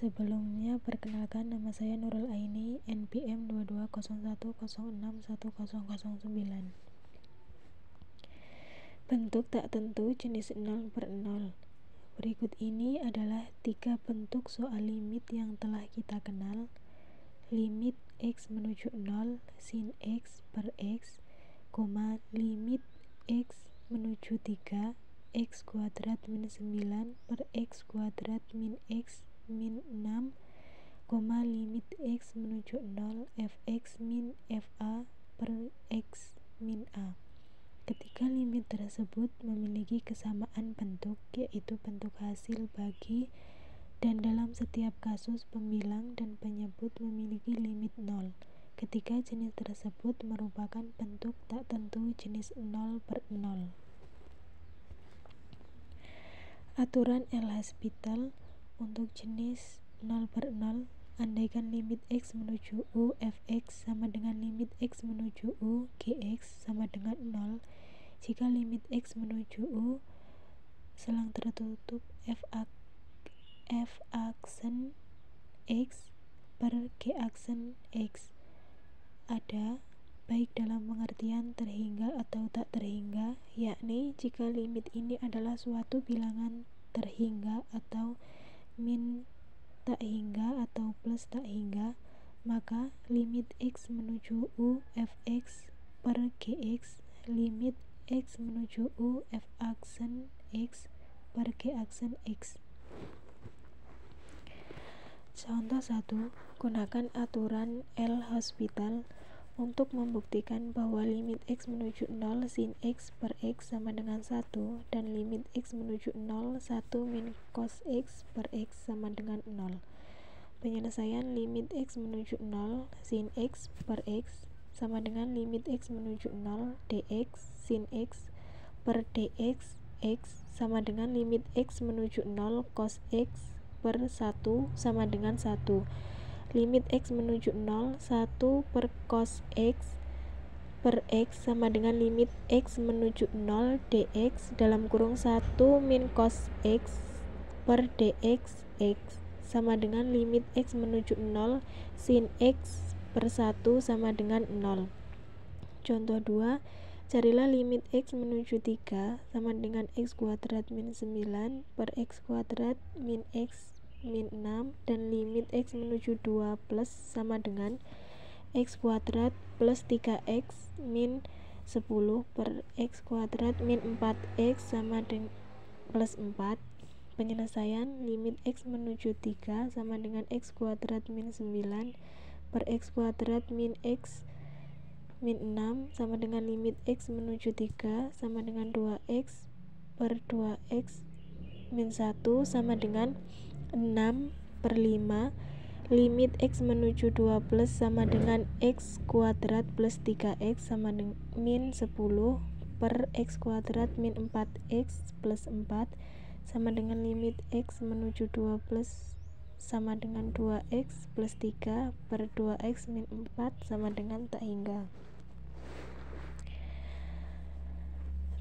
Sebelumnya, perkenalkan, nama saya Nurul Aini, NPM 2201061009. Bentuk tak tentu jenis 0/0. Berikut ini adalah 3 bentuk soal limit yang telah kita kenal. Limit X menuju 0 sin X per X, limit X menuju 3 X kuadrat min 9 per X kuadrat min X min 6, limit X menuju 0 Fx min Fa per X min A. Ketiga limit tersebut memiliki kesamaan bentuk, yaitu bentuk hasil bagi, dan dalam setiap kasus pembilang dan penyebut memiliki limit 0. Ketiga jenis tersebut merupakan bentuk tak tentu jenis 0/0. Aturan L'Hospital untuk jenis 0/0, andaikan limit X menuju U Fx sama dengan limit X menuju U Gx sama dengan 0, jika limit X menuju U selang tertutup F aksen X per G aksen X ada, baik dalam pengertian terhingga atau tak terhingga, yakni jika limit ini adalah suatu bilangan terhingga atau min tak hingga atau plus tak hingga, maka limit X menuju U Fx per Gx, limit X menuju U F aksen X per G aksen X. Contoh 1. Gunakan aturan L'Hospital untuk membuktikan bahwa limit X menuju 0 sin X per X sama dengan 1 dan limit X menuju 0 1 min cos X per X sama dengan 0. Penyelesaian limit X menuju 0 sin X per X sama dengan limit X menuju 0 dx sin X per dx X sama dengan limit X menuju 0 cos X per 1 sama dengan 1. Limit X menuju 0 1 per cos X per X sama dengan limit X menuju 0 dx dalam kurung 1 min cos X per dx X sama dengan limit X menuju 0 sin X per 1 sama dengan 0. Contoh 2. Carilah limit X menuju 3 sama dengan X kuadrat min 9 per X kuadrat min X min 6 dan limit X menuju 2 plus sama dengan X kuadrat plus 3X min 10 per X kuadrat min 4X sama dengan plus 4. Penyelesaian limit X menuju 3 sama dengan X kuadrat min 9 per X kuadrat min X min 6 sama dengan limit X menuju 3 sama dengan 2X per 2X min 1 sama dengan 6 per 5. Limit X menuju 2 plus sama dengan X kuadrat plus 3X sama dengan min 10 per X kuadrat min 4X plus 4 sama dengan limit X menuju 2 plus sama dengan 2X plus 3 per 2X min 4 sama dengan tak hingga.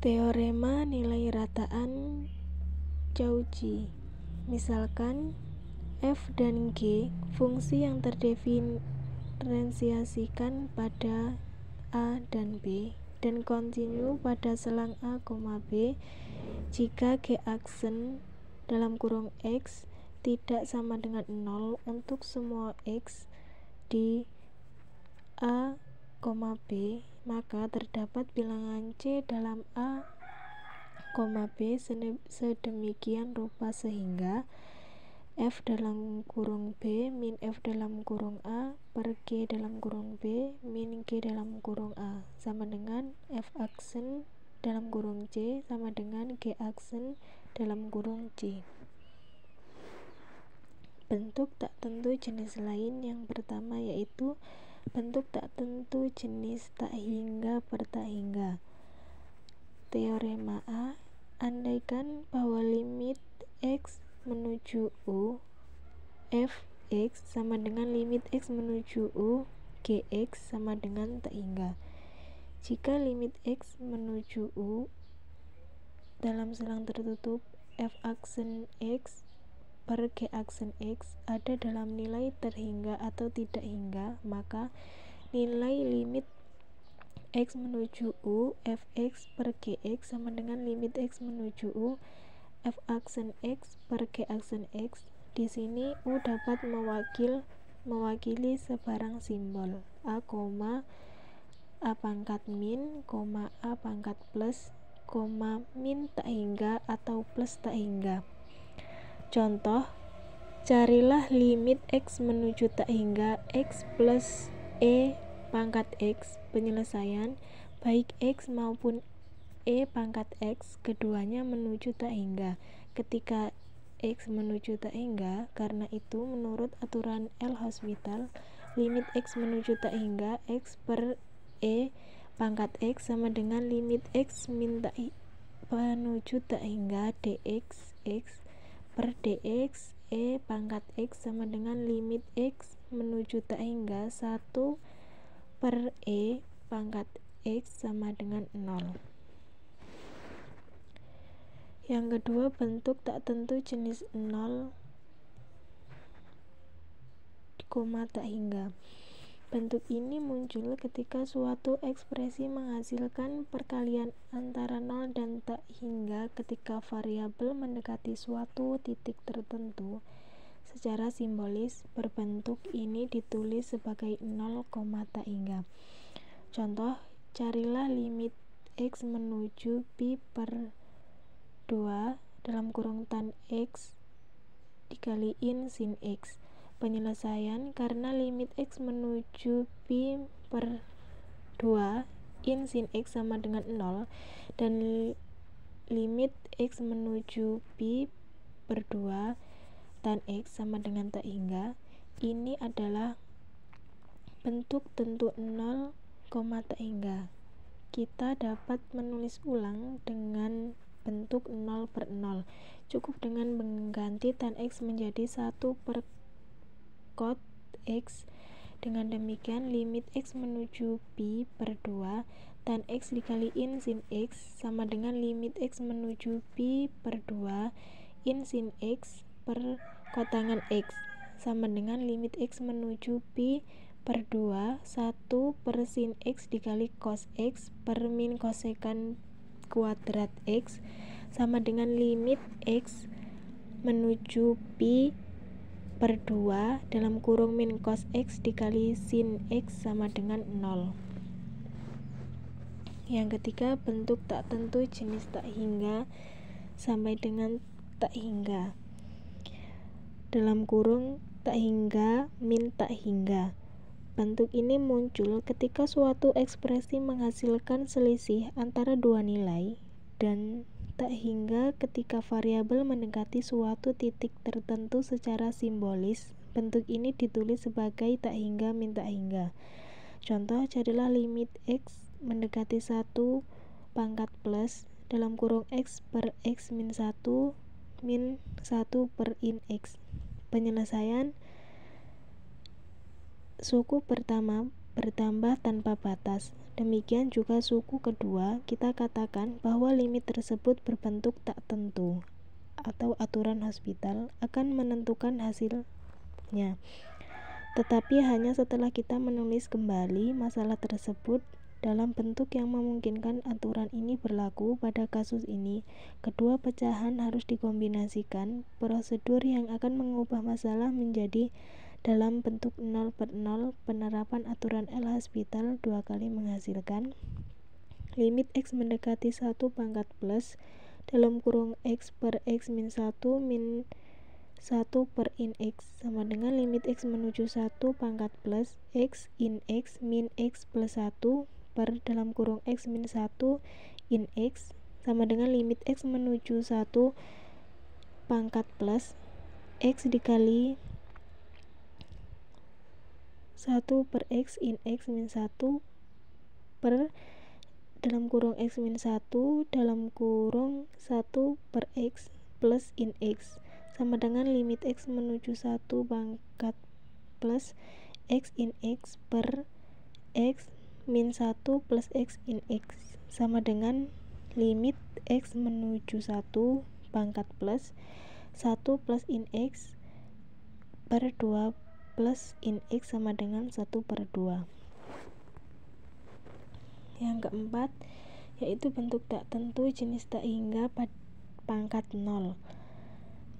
Teorema nilai rataan Cauchy. Misalkan F dan G fungsi yang terdiferensiasikan pada A dan B dan kontinu pada selang A, B jika G aksen dalam kurung X tidak sama dengan 0 untuk semua X di A, B, maka terdapat bilangan C dalam A, B sedemikian rupa sehingga F dalam kurung B min F dalam kurung A per G dalam kurung B min G dalam kurung A sama dengan F aksen dalam kurung C sama dengan G aksen dalam kurung C. Bentuk tak tentu jenis lain yang pertama yaitu bentuk tak tentu jenis tak hingga per tak hingga. Teorema A, andaikan bahwa limit X menuju U Fx sama dengan limit X menuju U Gx sama dengan tak hingga. Jika limit X menuju U dalam selang tertutup F aksen X per G aksen X ada dalam nilai terhingga atau tidak hingga, maka nilai limit X menuju U Fx per Gx sama dengan limit X menuju U F aksen X per G aksen X. Di sini U dapat mewakili sebarang simbol A, A pangkat min, A pangkat plus, min tak hingga atau plus tak hingga. Contoh, carilah limit X menuju tak hingga X plus E pangkat X. Penyelesaian, baik X maupun E pangkat X, keduanya menuju tak hingga. Ketika X menuju tak hingga, karena itu menurut aturan L'Hospital, limit X menuju tak hingga X per E pangkat X sama dengan limit X min tak menuju tak hingga dx X per dx E pangkat X sama dengan limit X menuju tak hingga 1 per E pangkat X sama dengan 0. Yang kedua, bentuk tak tentu jenis 0, tak hingga. Bentuk ini muncul ketika suatu ekspresi menghasilkan perkalian antara 0 dan tak hingga ketika variabel mendekati suatu titik tertentu. Secara simbolis, berbentuk ini ditulis sebagai 0, tak hingga. Contoh, carilah limit X menuju pi per 2 dalam kurung tan X dikaliin sin X. Penyelesaian, karena limit X menuju pi per 2 in sin X sama dengan 0 dan limit X menuju pi per 2 tan X sama dengan tak hingga, ini adalah bentuk tentu 0, tak hingga. Kita dapat menulis ulang dengan bentuk 0 per 0. Cukup dengan mengganti tan X menjadi 1 per cot X. Dengan demikian limit X menuju pi per 2 tan X dikaliin sin X sama dengan limit X menuju pi per 2 in sin X per kotangan X sama dengan limit X menuju pi per 2 1 per sin X dikali cos X per min kosekan kuadrat X sama dengan limit X menuju pi per 2 dalam kurung min cos X dikali sin X sama dengan 0. Yang ketiga, bentuk tak tentu jenis tak hingga sampai dengan tak hingga dalam kurung tak hingga min tak hingga. Bentuk ini muncul ketika suatu ekspresi menghasilkan selisih antara dua nilai dan tak hingga ketika variabel mendekati suatu titik tertentu. Secara simbolis, bentuk ini ditulis sebagai tak hingga min tak hingga. Contoh, carilah limit X mendekati 1 pangkat plus dalam kurung X per X min 1 min 1 per in X. Penyelesaian, suku pertama bertambah tanpa batas. Demikian juga suku kedua, kita katakan bahwa limit tersebut berbentuk tak tentu atau aturan Hospital akan menentukan hasilnya. Tetapi hanya setelah kita menulis kembali masalah tersebut dalam bentuk yang memungkinkan aturan ini berlaku. Pada kasus ini, kedua pecahan harus dikombinasikan. Prosedur yang akan mengubah masalah menjadi dalam bentuk 0 per 0, penerapan aturan L'Hospital dua kali menghasilkan limit X mendekati 1 pangkat plus dalam kurung X per X min 1 min 1 per in X sama dengan limit X menuju 1 pangkat plus X in X min X plus 1 per dalam kurung X min 1 in X sama dengan limit X menuju 1 pangkat plus X dikali 1 per X in X min 1 per dalam kurung X min 1 dalam kurung 1 per X plus in X sama dengan limit X menuju 1 pangkat plus X in X per X min 1 plus X in X sama dengan limit X menuju 1 pangkat plus 1 plus in X per 2 plus in X sama dengan 1 per 2. Yang keempat, yaitu bentuk tak tentu jenis tak hingga pangkat 0.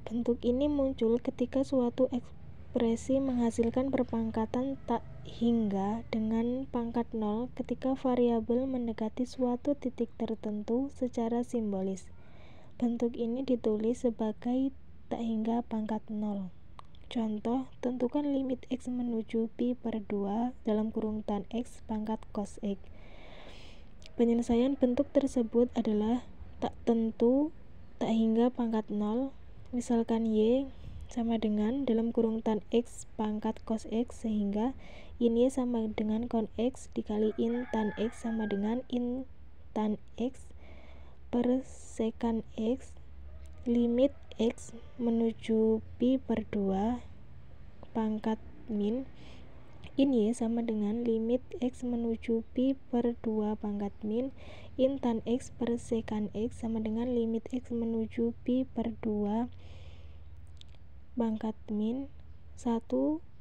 Bentuk ini muncul ketika suatu ekspresi menghasilkan perpangkatan tak hingga dengan pangkat 0 ketika variabel mendekati suatu titik tertentu secara simbolis. Bentuk ini ditulis sebagai tak hingga pangkat 0. Contoh, tentukan limit X menuju pi per 2 dalam kurung tan X pangkat cos X. Penyelesaian bentuk tersebut adalah tak tentu tak hingga pangkat 0, misalkan Y sama dengan dalam kurung tan X pangkat cos X, sehingga in Y sama dengan con X dikali in tan X sama dengan in tan X per sekan X. Limit X menuju pi per 2 pangkat min in Y sama dengan limit X menuju pi per 2 pangkat min in tan X per sekan X sama dengan limit X menuju pi per 2 pangkat min 1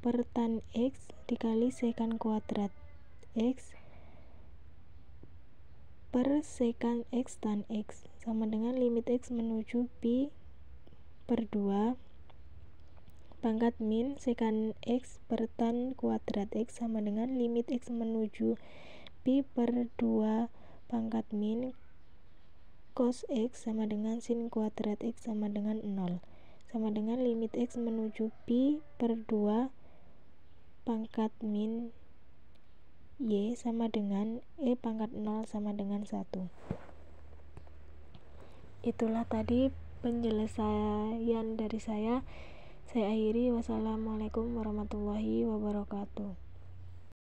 per tan X dikali sekan kuadrat X per sekan X tan X sama dengan limit X menuju pi per 2 pangkat min sekan X per tan kuadrat X sama dengan limit X menuju pi per 2 pangkat min cos X sama dengan sin kuadrat X sama dengan 0, sama dengan limit X menuju pi per 2 pangkat min Y sama dengan E pangkat 0 sama dengan 1. Itulah tadi penyelesaian dari saya. Saya akhiri. Wassalamualaikum warahmatullahi wabarakatuh.